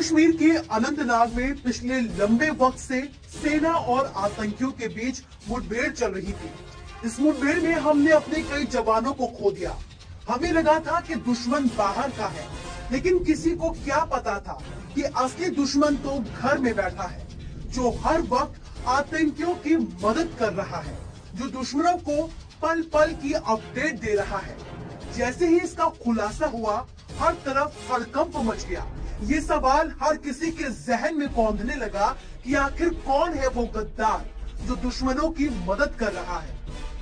कश्मीर के अनंतनाग में पिछले लंबे वक्त से सेना और आतंकियों के बीच मुठभेड़ चल रही थी। इस मुठभेड़ में हमने अपने कई जवानों को खो दिया। हमें लगा था कि दुश्मन बाहर का है, लेकिन किसी को क्या पता था कि असली दुश्मन तो घर में बैठा है, जो हर वक्त आतंकियों की मदद कर रहा है, जो दुश्मनों को पल पल की अपडेट दे रहा है। जैसे ही इसका खुलासा हुआ, हर तरफ हड़कंप मच गया। ये सवाल हर किसी के जहन में कौंधने लगा कि आखिर कौन है वो गद्दार जो दुश्मनों की मदद कर रहा है।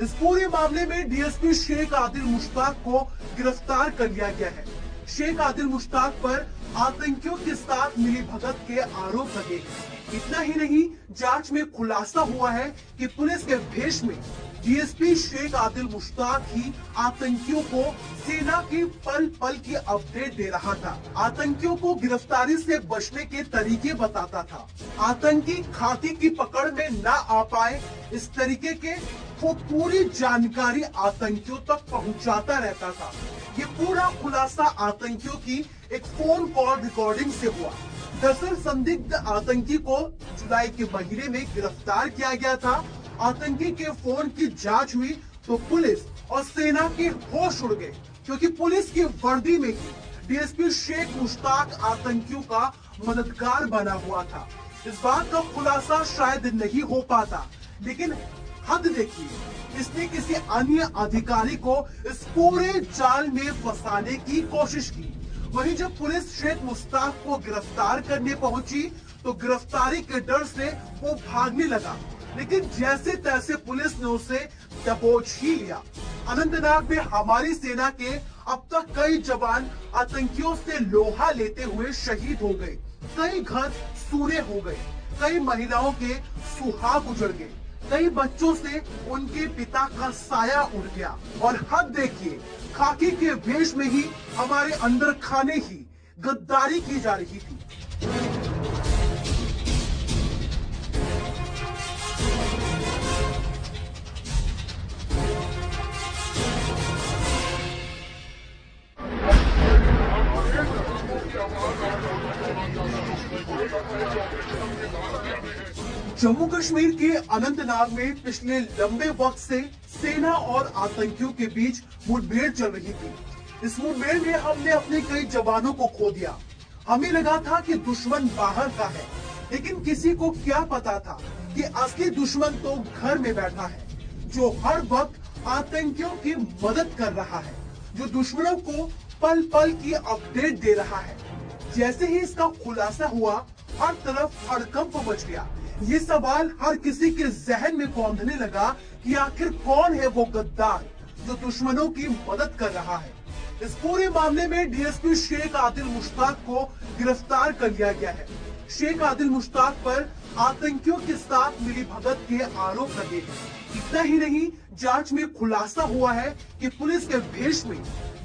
इस पूरे मामले में डीएसपी शेख आदिल मुश्ताक को गिरफ्तार कर लिया गया है। शेख आदिल मुश्ताक पर आतंकियों के साथ मिली भगत के आरोप लगे हैं। इतना ही नहीं, जांच में खुलासा हुआ है कि पुलिस के भेष में डीएसपी शेख आदिल मुश्ताक ही आतंकियों को सेना की पल पल की अपडेट दे रहा था। आतंकियों को गिरफ्तारी से बचने के तरीके बताता था। आतंकी खाकी की पकड़ में न आ पाए, इस तरीके के वो पूरी जानकारी आतंकियों तक पहुंचाता रहता था। ये पूरा खुलासा आतंकियों की एक फोन कॉल रिकॉर्डिंग से हुआ। दरअसल संदिग्ध आतंकी को जुलाई के महीने में गिरफ्तार किया गया था। आतंकी के फोन की जांच हुई तो पुलिस और सेना के होश उड़ गए, क्योंकि पुलिस की वर्दी में ही डीएसपी शेख मुश्ताक आतंकियों का मददगार बना हुआ था। इस बात का खुलासा शायद नहीं हो पाता, लेकिन हद देखिए, इसने किसी अन्य अधिकारी को इस पूरे जाल में फंसाने की कोशिश की। वहीं जब पुलिस शेख मुश्ताक को गिरफ्तार करने पहुंची तो गिरफ्तारी के डर से वो भागने लगा, लेकिन जैसे तैसे पुलिस ने उसे दबोच ही लिया। अनंतनाग में हमारी सेना के अब तक कई जवान आतंकियों से लोहा लेते हुए शहीद हो गए। कई घर सूने हो गए, कई महिलाओं के सुहाग उजड़ गए, कई बच्चों से उनके पिता का साया उड़ गया। और हद देखिए, खाकी के भेष में ही हमारे अंदर खाने ही गद्दारी की जा रही थी। जम्मू कश्मीर के अनंतनाग में पिछले लंबे वक्त से सेना और आतंकियों के बीच मुठभेड़ चल रही थी। इस मुठभेड़ में हमने अपने कई जवानों को खो दिया। हमें लगा था कि दुश्मन बाहर का है, लेकिन किसी को क्या पता था कि असली दुश्मन तो घर में बैठा है, जो हर वक्त आतंकियों की मदद कर रहा है, जो दुश्मनों को पल पल की अपडेट दे रहा है। जैसे ही इसका खुलासा हुआ, हर तरफ हड़कंप मच गया। ये सवाल हर किसी के जहन में कौंधने लगा कि आखिर कौन है वो गद्दार जो दुश्मनों की मदद कर रहा है। इस पूरे मामले में डीएसपी शेख आदिल मुश्ताक को गिरफ्तार कर लिया गया है। शेख आदिल मुश्ताक पर आतंकियों के साथ मिली भगत के आरोप लगे हैं। इतना ही नहीं, जांच में खुलासा हुआ है कि पुलिस के भेष में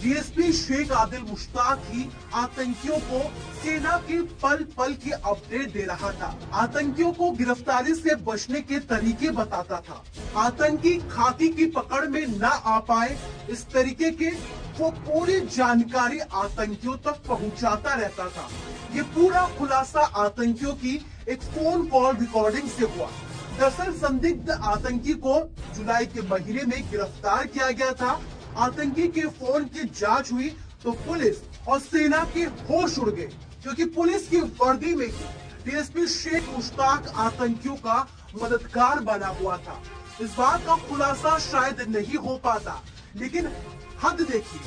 डीएसपी शेख आदिल मुश्ताक ही आतंकियों को सेना की पल पल की अपडेट दे रहा था। आतंकियों को गिरफ्तारी से बचने के तरीके बताता था। आतंकी खाकी की पकड़ में न आ पाए, इस तरीके के वो पूरी जानकारी आतंकियों तक पहुंचाता रहता था। ये पूरा खुलासा आतंकियों की एक फोन कॉल रिकॉर्डिंग से हुआ। दरअसल संदिग्ध आतंकी को जुलाई के महीने में गिरफ्तार किया गया था। आतंकी के फोन की जांच हुई तो पुलिस और सेना के होश उड़ गए, क्योंकि पुलिस की वर्दी में ही डीएसपी शेख मुश्ताक आतंकियों का मददगार बना हुआ था। इस बात का खुलासा शायद नहीं हो पाता, लेकिन हद देखिए,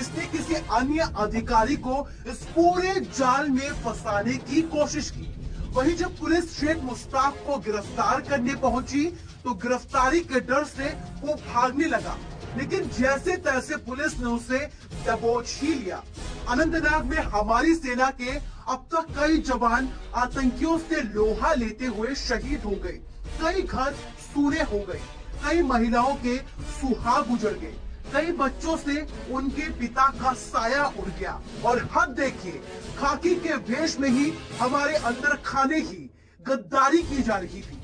इसने किसी अन्य अधिकारी को इस पूरे जाल में फंसाने की कोशिश की। वहीं जब पुलिस शेख मुश्ताक को गिरफ्तार करने पहुंची तो गिरफ्तारी के डर से वो भागने लगा, लेकिन जैसे तैसे पुलिस ने उसे दबोच ही लिया। अनंतनाग में हमारी सेना के अब तक कई जवान आतंकियों से लोहा लेते हुए शहीद हो गए। कई घर सूने हो गए, कई महिलाओं के सुहाग उजड़ गए, कई बच्चों से उनके पिता का साया उड़ गया। और हद देखिए, खाकी के भेष में ही हमारे अंदर खाने ही गद्दारी की जा रही थी।